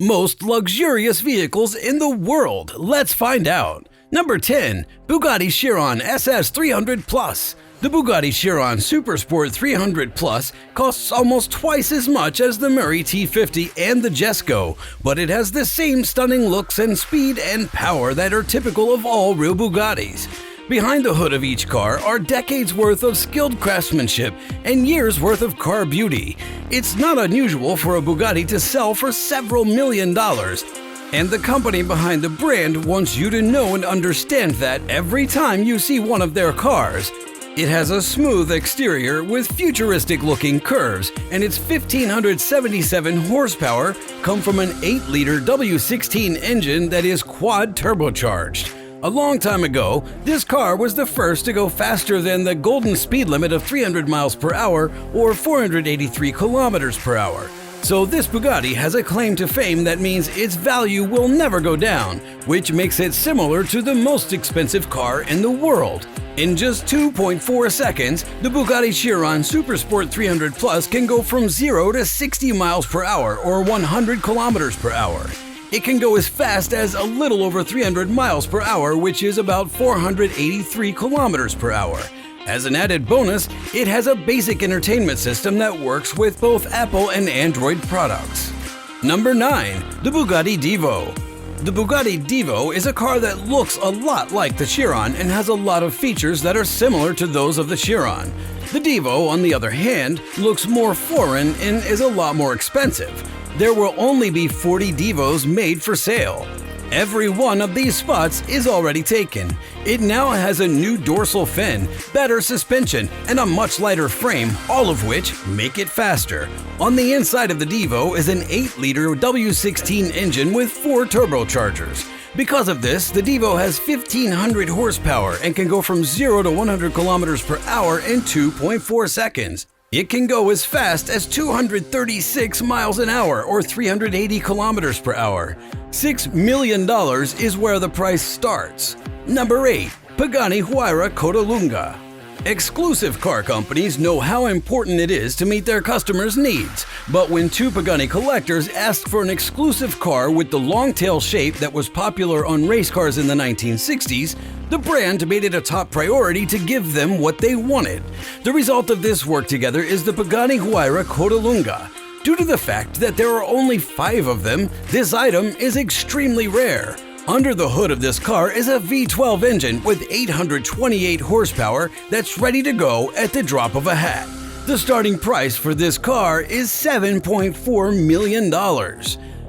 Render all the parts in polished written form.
Most luxurious vehicles in the world. Let's find out. Number 10. Bugatti Chiron SS 300 Plus. The Bugatti Chiron Supersport 300 Plus costs almost twice as much as the Murray T50 and the Jesco, but it has the same stunning looks and speed and power that are typical of all real Bugattis. Behind the hood of each car are decades worth of skilled craftsmanship and years worth of car beauty. It's not unusual for a Bugatti to sell for several $1,000,000. And the company behind the brand wants you to know and understand that every time you see one of their cars. It has a smooth exterior with futuristic-looking curves, and its 1,577 horsepower come from an 8-liter W16 engine that is quad-turbocharged. A long time ago, this car was the first to go faster than the golden speed limit of 300 miles per hour or 483 kilometers per hour. So this Bugatti has a claim to fame that means its value will never go down, which makes it similar to the most expensive car in the world. In just 2.4 seconds, the Bugatti Chiron Supersport 300 Plus can go from 0 to 60 miles per hour or 100 kilometers per hour. It can go as fast as a little over 300 miles per hour, which is about 483 kilometers per hour. As an added bonus, it has a basic entertainment system that works with both Apple and Android products. Number 9. The Bugatti DIVO. The Bugatti DIVO is a car that looks a lot like the Chiron and has a lot of features that are similar to those of the Chiron. The DIVO, on the other hand, looks more foreign and is a lot more expensive. There will only be 40 DIVOs made for sale. Every one of these spots is already taken. It now has a new dorsal fin, better suspension, and a much lighter frame, all of which make it faster. On the inside of the DIVO is an 8-liter W16 engine with 4 turbochargers. Because of this, the DIVO has 1,500 horsepower and can go from 0 to 100 kilometers per hour in 2.4 seconds. It can go as fast as 236 miles an hour or 380 kilometers per hour. $6 million is where the price starts. Number 8. Pagani Huayra Codalunga. Exclusive car companies know how important it is to meet their customers' needs, but when two Pagani collectors asked for an exclusive car with the long-tail shape that was popular on race cars in the 1960s, the brand made it a top priority to give them what they wanted. The result of this work together is the Pagani Huayra Codalunga. Due to the fact that there are only 5 of them, this item is extremely rare. Under the hood of this car is a V12 engine with 828 horsepower that's ready to go at the drop of a hat. The starting price for this car is $7.4 million.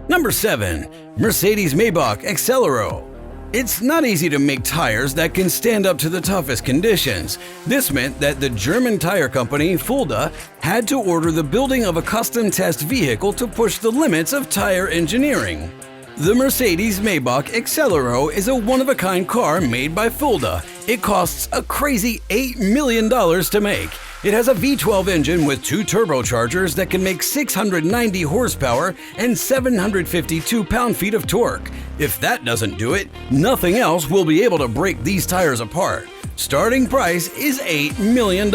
Number 7. Mercedes-Maybach Accelero. It's not easy to make tires that can stand up to the toughest conditions. This meant that the German tire company Fulda had to order the building of a custom test vehicle to push the limits of tire engineering. The Mercedes-Maybach Accelero is a one-of-a-kind car made by Fulda. It costs a crazy $8 million to make. It has a V12 engine with 2 turbochargers that can make 690 horsepower and 752 pound-feet of torque. If that doesn't do it, nothing else will be able to break these tires apart. Starting price is $8 million.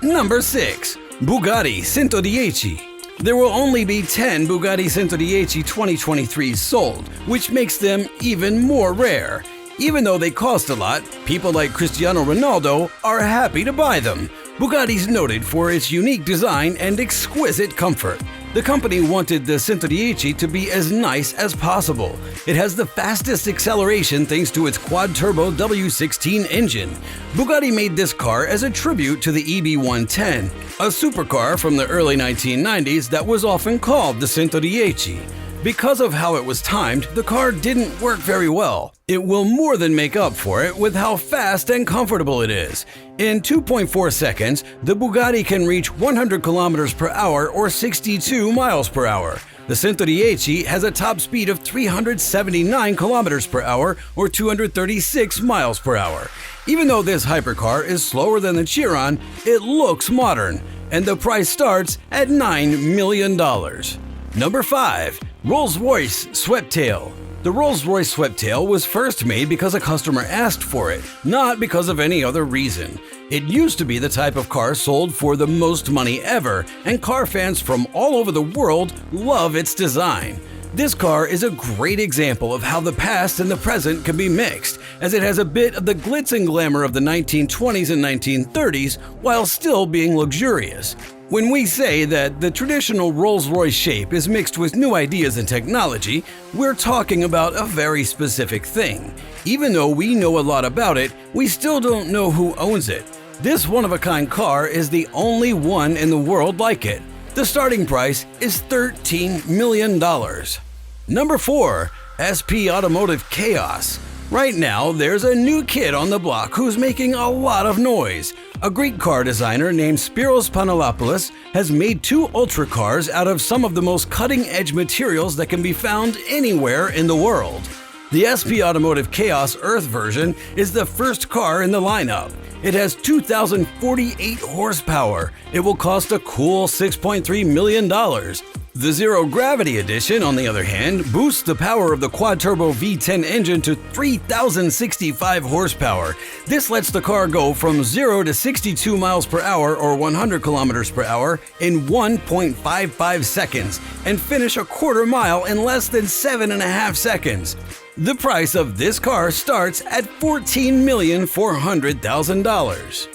Number 6. Bugatti 110. There will only be 10 Bugatti 110 2023s sold, which makes them even more rare. Even though they cost a lot, people like Cristiano Ronaldo are happy to buy them. Bugatti's noted for its unique design and exquisite comfort. The company wanted the 110 to be as nice as possible. It has the fastest acceleration thanks to its quad-turbo W16 engine. Bugatti made this car as a tribute to the EB110, a supercar from the early 1990s that was often called the 110. Because of how it was timed, the car didn't work very well. It will more than make up for it with how fast and comfortable it is. In 2.4 seconds, the Bugatti can reach 100 kilometers per hour or 62 miles per hour. The 110 has a top speed of 379 kilometers per hour or 236 miles per hour. Even though this hypercar is slower than the Chiron, it looks modern, and the price starts at $9 million. Number 5. Rolls-Royce SWEPTAIL. The Rolls-Royce SWEPTAIL was first made because a customer asked for it, not because of any other reason. It used to be the type of car sold for the most money ever, and car fans from all over the world love its design. This car is a great example of how the past and the present can be mixed, as it has a bit of the glitz and glamour of the 1920s and 1930s while still being luxurious. When we say that the traditional Rolls-Royce shape is mixed with new ideas and technology, we're talking about a very specific thing. Even though we know a lot about it, we still don't know who owns it. This one-of-a-kind car is the only one in the world like it. The starting price is $13 million. Number 4. SP Automotive Chaos. Right now, there's a new kid on the block who's making a lot of noise. A Greek car designer named Spyros Panelopoulos has made 2 ultra cars out of some of the most cutting-edge materials that can be found anywhere in the world. The SP Automotive Chaos Earth version is the first car in the lineup. It has 2,048 horsepower. It will cost a cool $6.3 million. The Zero Gravity Edition, on the other hand, boosts the power of the quad-turbo V10 engine to 3,065 horsepower. This lets the car go from 0 to 62 miles per hour or 100 kilometers per hour in 1.55 seconds and finish a quarter mile in less than 7.5 seconds. The price of this car starts at $14,400,000.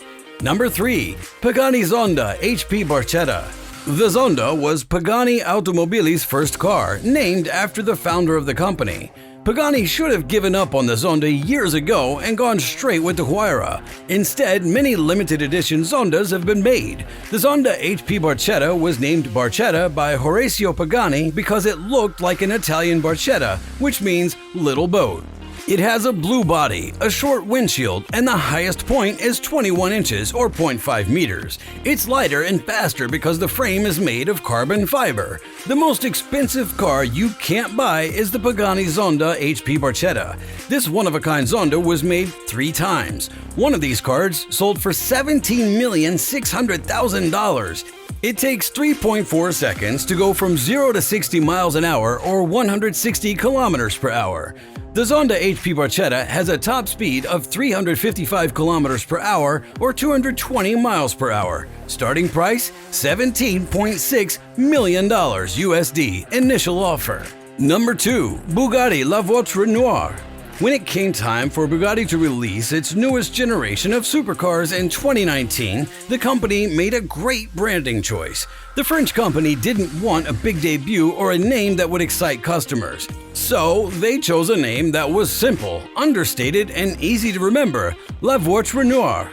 Number 3. Pagani Zonda HP Barchetta. The Zonda was Pagani Automobili's first car, named after the founder of the company. Pagani should have given up on the Zonda years ago and gone straight with the Huayra. Instead, many limited edition Zondas have been made. The Zonda HP Barchetta was named Barchetta by Horacio Pagani because it looked like an Italian barchetta, which means little boat. It has a blue body, a short windshield, and the highest point is 21 inches or 0.5 meters. It's lighter and faster because the frame is made of carbon fiber. The most expensive car you can't buy is the Pagani Zonda HP Barchetta. This one-of-a-kind Zonda was made 3 times. One of these cars sold for $17,600,000. It takes 3.4 seconds to go from 0 to 60 miles an hour or 160 kilometers per hour. The Zonda HP Barchetta has a top speed of 355 kilometers per hour or 220 miles per hour. Starting price $17.6 million USD. Initial offer. Number 2. Bugatti La Voiture Noire. When it came time for Bugatti to release its newest generation of supercars in 2019, the company made a great branding choice. The French company didn't want a big debut or a name that would excite customers. So they chose a name that was simple, understated, and easy to remember: La Voiture Noire.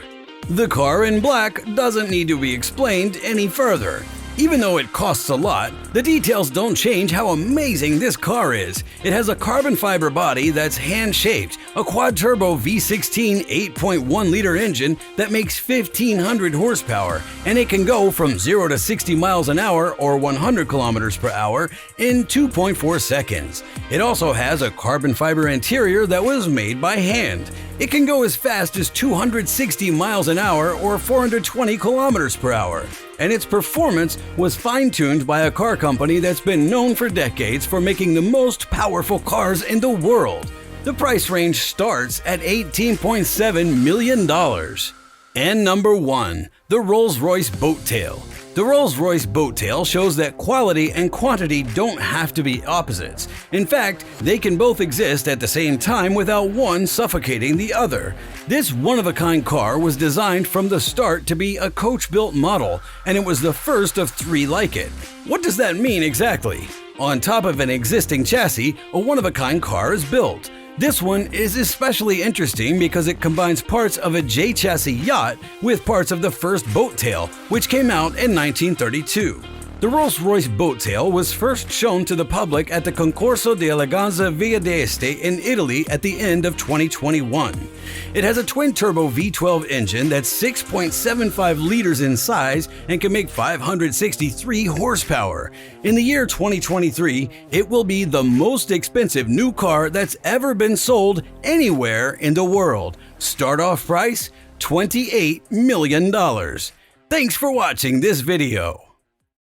The car in black doesn't need to be explained any further. Even though it costs a lot, the details don't change how amazing this car is. It has a carbon fiber body that's hand-shaped, a quad-turbo V16 8.1-liter engine that makes 1,500 horsepower, and it can go from 0 to 60 miles an hour or 100 kilometers per hour in 2.4 seconds. It also has a carbon fiber interior that was made by hand. It can go as fast as 260 miles an hour or 420 kilometers per hour. And its performance was fine-tuned by a car company that's been known for decades for making the most powerful cars in the world. The price range starts at $18.7 million. And number 1. The Rolls-Royce Boat Tail. The Rolls-Royce Boat Tail shows that quality and quantity don't have to be opposites. In fact, they can both exist at the same time without one suffocating the other. This one-of-a-kind car was designed from the start to be a coach-built model, and it was the first of 3 like it. What does that mean exactly? On top of an existing chassis, a one-of-a-kind car is built. This one is especially interesting because it combines parts of a J-chassis yacht with parts of the first boat tail, which came out in 1932. The Rolls-Royce Boat Tail was first shown to the public at the Concorso di Eleganza Via d'Este in Italy at the end of 2021. It has a twin-turbo V12 engine that's 6.75 liters in size and can make 563 horsepower. In the year 2023, it will be the most expensive new car that's ever been sold anywhere in the world. Start-off price, $28 million. Thanks for watching this video.